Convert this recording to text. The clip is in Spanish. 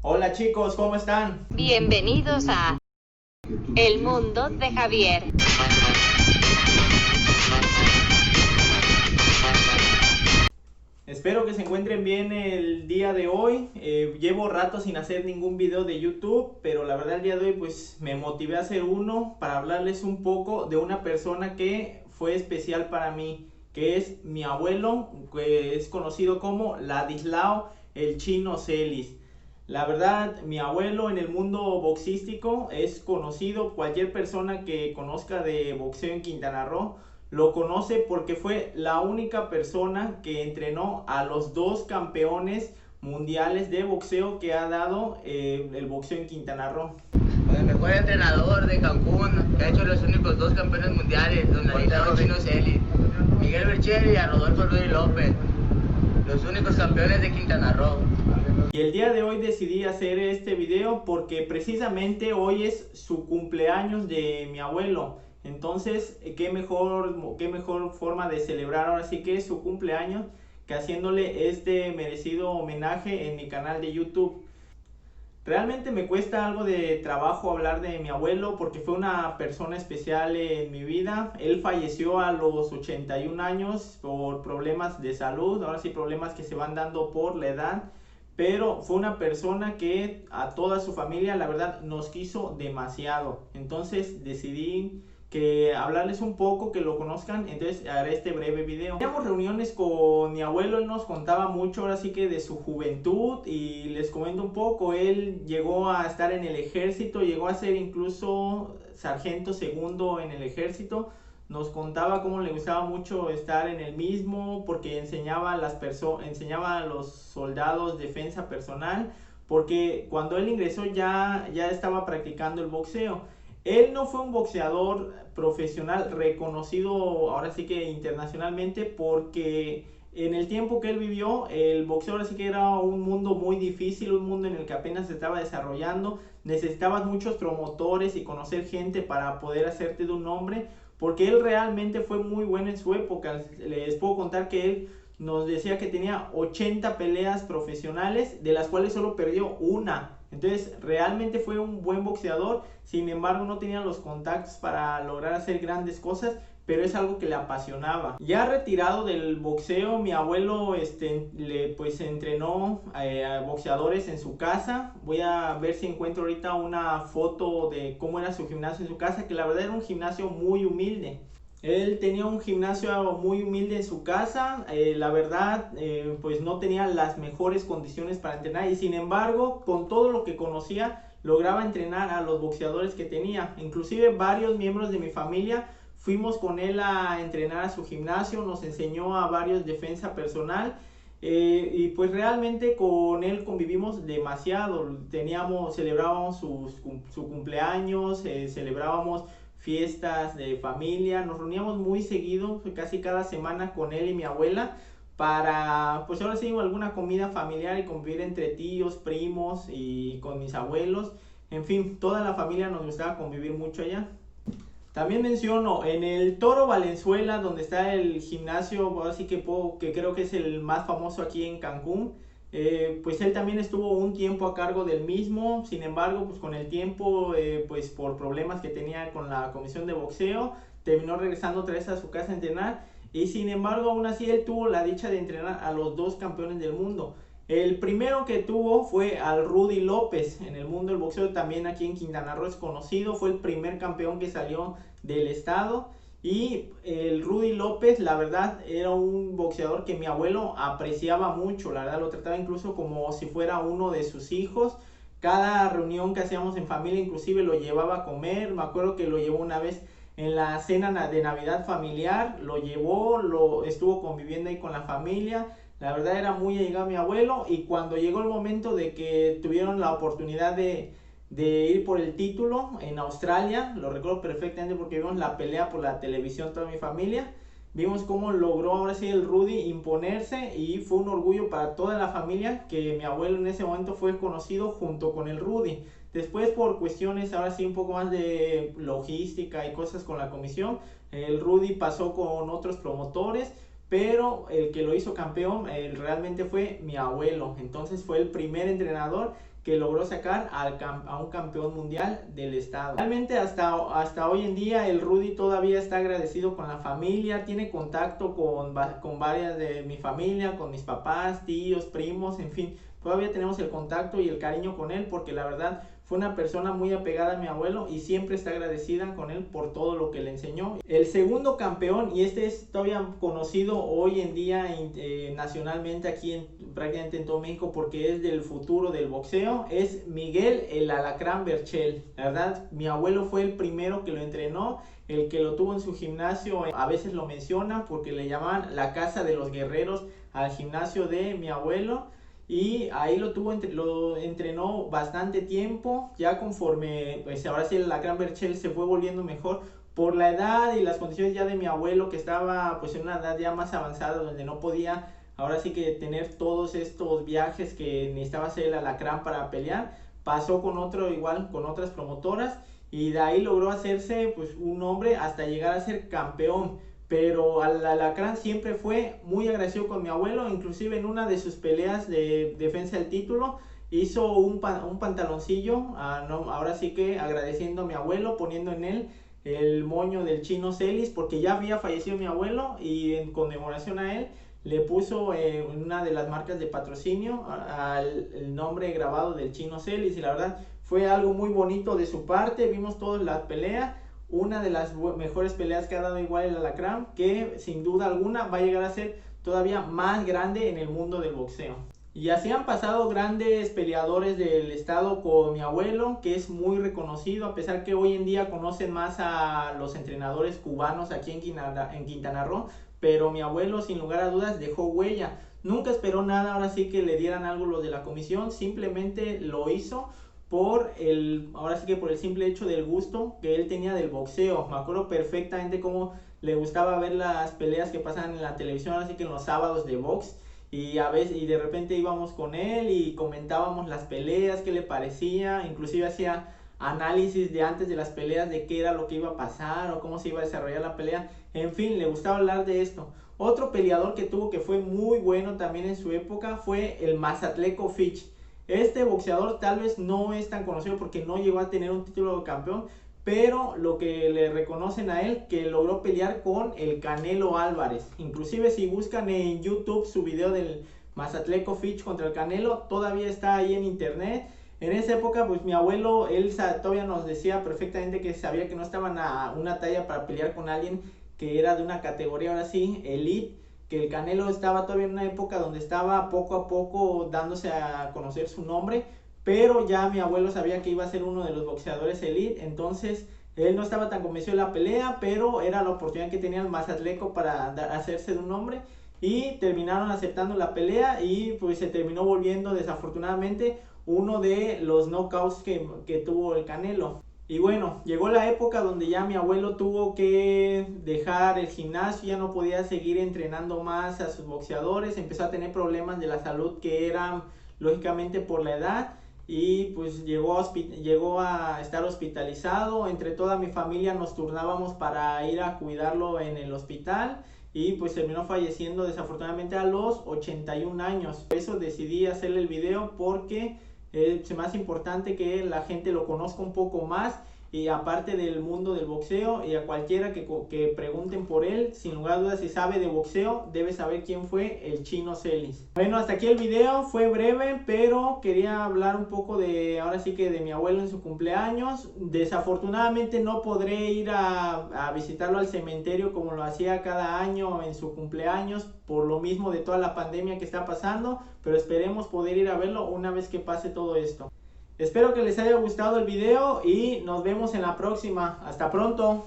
Hola chicos, ¿cómo están? Bienvenidos a El Mundo de Javier. Espero que se encuentren bien el día de hoy. Llevo rato sin hacer ningún video de YouTube, pero la verdad el día de hoy pues me motivé a hacer uno para hablarles un poco de una persona que fue especial para mí, que es mi abuelo, que es conocido como Ladislao el Chino Celis. La verdad, mi abuelo en el mundo boxístico es conocido. Cualquier persona que conozca de boxeo en Quintana Roo lo conoce porque fue la única persona que entrenó a los dos campeones mundiales de boxeo que ha dado el boxeo en Quintana Roo. El mejor entrenador de Cancún, que ha hecho los únicos dos campeones mundiales, don Ladislao Chino Celis, Miguel Berchel y a Rodolfo Rudy López, los únicos campeones de Quintana Roo. Y el día de hoy decidí hacer este video porque precisamente hoy es su cumpleaños de mi abuelo. Entonces, qué mejor forma de celebrar ahora sí que es su cumpleaños que haciéndole este merecido homenaje en mi canal de YouTube. Realmente me cuesta algo de trabajo hablar de mi abuelo porque fue una persona especial en mi vida. Él falleció a los 81 años por problemas de salud, ahora sí problemas que se van dando por la edad. Pero fue una persona que a toda su familia la verdad nos quiso demasiado. Entonces decidí que hablarles un poco, que lo conozcan, entonces haré este breve video. Teníamos reuniones con mi abuelo, él nos contaba mucho ahora sí que de su juventud y les comento un poco. Él llegó a estar en el ejército, llegó a ser incluso sargento segundo en el ejército. Nos contaba cómo le gustaba mucho estar en el mismo porque enseñaba a los soldados defensa personal, porque cuando él ingresó ya estaba practicando el boxeo. Él no fue un boxeador profesional reconocido ahora sí que internacionalmente, porque en el tiempo que él vivió el boxeo ahora sí que era un mundo muy difícil, un mundo en el que apenas se estaba desarrollando. Necesitabas muchos promotores y conocer gente para poder hacerte de un nombre, porque él realmente fue muy bueno en su época. Les puedo contar que él nos decía que tenía 80 peleas profesionales, de las cuales solo perdió una. Entonces realmente fue un buen boxeador, sin embargo no tenía los contactos para lograr hacer grandes cosas, pero es algo que le apasionaba. Ya retirado del boxeo, mi abuelo pues entrenó a boxeadores en su casa. Voy a ver si encuentro ahorita una foto de cómo era su gimnasio en su casa, que la verdad era un gimnasio muy humilde. Él tenía un gimnasio muy humilde en su casa, la verdad pues no tenía las mejores condiciones para entrenar, y sin embargo con todo lo que conocía lograba entrenar a los boxeadores que tenía. Inclusive varios miembros de mi familia fuimos con él a entrenar a su gimnasio, nos enseñó a varios defensa personal. Y pues realmente con él convivimos demasiado. Celebrábamos su cumpleaños, celebrábamos fiestas de familia, nos reuníamos muy seguido, casi cada semana con él y mi abuela, para pues ahora sí alguna comida familiar y convivir entre tíos, primos y con mis abuelos. En fin, toda la familia nos gustaba convivir mucho allá. También menciono en el Toro Valenzuela, donde está el gimnasio, así que creo que es el más famoso aquí en Cancún. Pues él también estuvo un tiempo a cargo del mismo. Sin embargo, pues con el tiempo, pues por problemas que tenía con la comisión de boxeo, terminó regresando otra vez a su casa a entrenar. Y sin embargo, aún así él tuvo la dicha de entrenar a los dos campeones del mundo. El primero que tuvo fue al Rudy López. En el mundo del boxeo, también aquí en Quintana Roo es conocido, fue el primer campeón que salió del estado. Y el Rudy López, la verdad, era un boxeador que mi abuelo apreciaba mucho. La verdad, lo trataba incluso como si fuera uno de sus hijos. Cada reunión que hacíamos en familia, inclusive lo llevaba a comer. Me acuerdo que lo llevó una vez en la cena de Navidad familiar. Estuvo conviviendo ahí con la familia. La verdad era muy allegado a mi abuelo, y cuando llegó el momento de que tuvieron la oportunidad de ir por el título en Australia, lo recuerdo perfectamente porque vimos la pelea por la televisión toda mi familia. Vimos cómo logró ahora sí el Rudy imponerse, y fue un orgullo para toda la familia que mi abuelo en ese momento fue conocido junto con el Rudy. Después, por cuestiones ahora sí un poco más de logística y cosas con la comisión, el Rudy pasó con otros promotores, pero el que lo hizo campeón realmente fue mi abuelo. Entonces fue el primer entrenador que logró sacar a un campeón mundial del estado. Realmente hasta hoy en día el Rudy todavía está agradecido con la familia, tiene contacto con varias de mi familia, con mis papás, tíos, primos, en fin, todavía tenemos el contacto y el cariño con él porque la verdad fue una persona muy apegada a mi abuelo y siempre está agradecida con él por todo lo que le enseñó. El segundo campeón, y este es todavía conocido hoy en día nacionalmente aquí prácticamente en todo México porque es del futuro del boxeo, es Miguel el Alacrán Berchelt. La verdad, mi abuelo fue el primero que lo entrenó, el que lo tuvo en su gimnasio. A veces lo mencionan porque le llamaban la casa de los guerreros al gimnasio de mi abuelo. Y ahí lo entrenó bastante tiempo, ya conforme, pues ahora sí el Alacrán Berchelt se fue volviendo mejor por la edad y las condiciones ya de mi abuelo que estaba pues en una edad ya más avanzada donde no podía ahora sí que tener todos estos viajes que necesitaba hacer el Alacrán para pelear. Pasó con otras promotoras y de ahí logró hacerse pues un nombre hasta llegar a ser campeón. Pero al Alacrán siempre fue muy agradecido con mi abuelo, inclusive en una de sus peleas de defensa del título hizo un pantaloncillo, ahora sí que agradeciendo a mi abuelo, poniendo en él el moño del Chino Celis, porque ya había fallecido mi abuelo y en conmemoración a él le puso en una de las marcas de patrocinio el nombre grabado del Chino Celis y la verdad fue algo muy bonito de su parte. Vimos toda la pelea. Una de las mejores peleas que ha dado igual el Alacrán, que sin duda alguna va a llegar a ser todavía más grande en el mundo del boxeo. Y así han pasado grandes peleadores del estado con mi abuelo, que es muy reconocido, a pesar que hoy en día conocen más a los entrenadores cubanos aquí en Quintana Roo, pero mi abuelo sin lugar a dudas dejó huella. Nunca esperó nada, ahora sí que le dieran algo los de la comisión, simplemente lo hizo por el simple hecho del gusto que él tenía del boxeo. Me acuerdo perfectamente cómo le gustaba ver las peleas que pasan en la televisión, así que en los sábados de box, y de repente íbamos con él y comentábamos las peleas, qué le parecía, inclusive hacía análisis de antes de las peleas de qué era lo que iba a pasar o cómo se iba a desarrollar la pelea, en fin, le gustaba hablar de esto. Otro peleador que tuvo que fue muy bueno también en su época fue el Mazatleco Fitch. Este boxeador tal vez no es tan conocido porque no llegó a tener un título de campeón, pero lo que le reconocen a él, que logró pelear con el Canelo Álvarez. Inclusive si buscan en YouTube su video del Mazatleco Fitch contra el Canelo, todavía está ahí en internet. En esa época pues mi abuelo, él todavía nos decía perfectamente que sabía que no estaban a una talla para pelear con alguien que era de una categoría ahora sí, elite, que el Canelo estaba todavía en una época donde estaba poco a poco dándose a conocer su nombre, pero ya mi abuelo sabía que iba a ser uno de los boxeadores elite, entonces él no estaba tan convencido de la pelea, pero era la oportunidad que tenía el Mazatleco para hacerse de un nombre y terminaron aceptando la pelea y pues se terminó volviendo desafortunadamente uno de los knockouts que tuvo el Canelo. Y bueno, llegó la época donde ya mi abuelo tuvo que dejar el gimnasio, ya no podía seguir entrenando más a sus boxeadores, empezó a tener problemas de la salud que eran lógicamente por la edad y pues llegó a estar hospitalizado. Entre toda mi familia nos turnábamos para ir a cuidarlo en el hospital y pues terminó falleciendo desafortunadamente a los 81 años. Por eso decidí hacerle el video porque es más importante que la gente lo conozca un poco más y aparte del mundo del boxeo, y a cualquiera que pregunten por él, sin lugar a dudas si sabe de boxeo, debe saber quién fue el Chino Celis. Bueno, hasta aquí el video, fue breve, pero quería hablar un poco ahora sí que de mi abuelo en su cumpleaños. Desafortunadamente no podré ir a visitarlo al cementerio como lo hacía cada año en su cumpleaños, por lo mismo de toda la pandemia que está pasando, pero esperemos poder ir a verlo una vez que pase todo esto. Espero que les haya gustado el video y nos vemos en la próxima. Hasta pronto.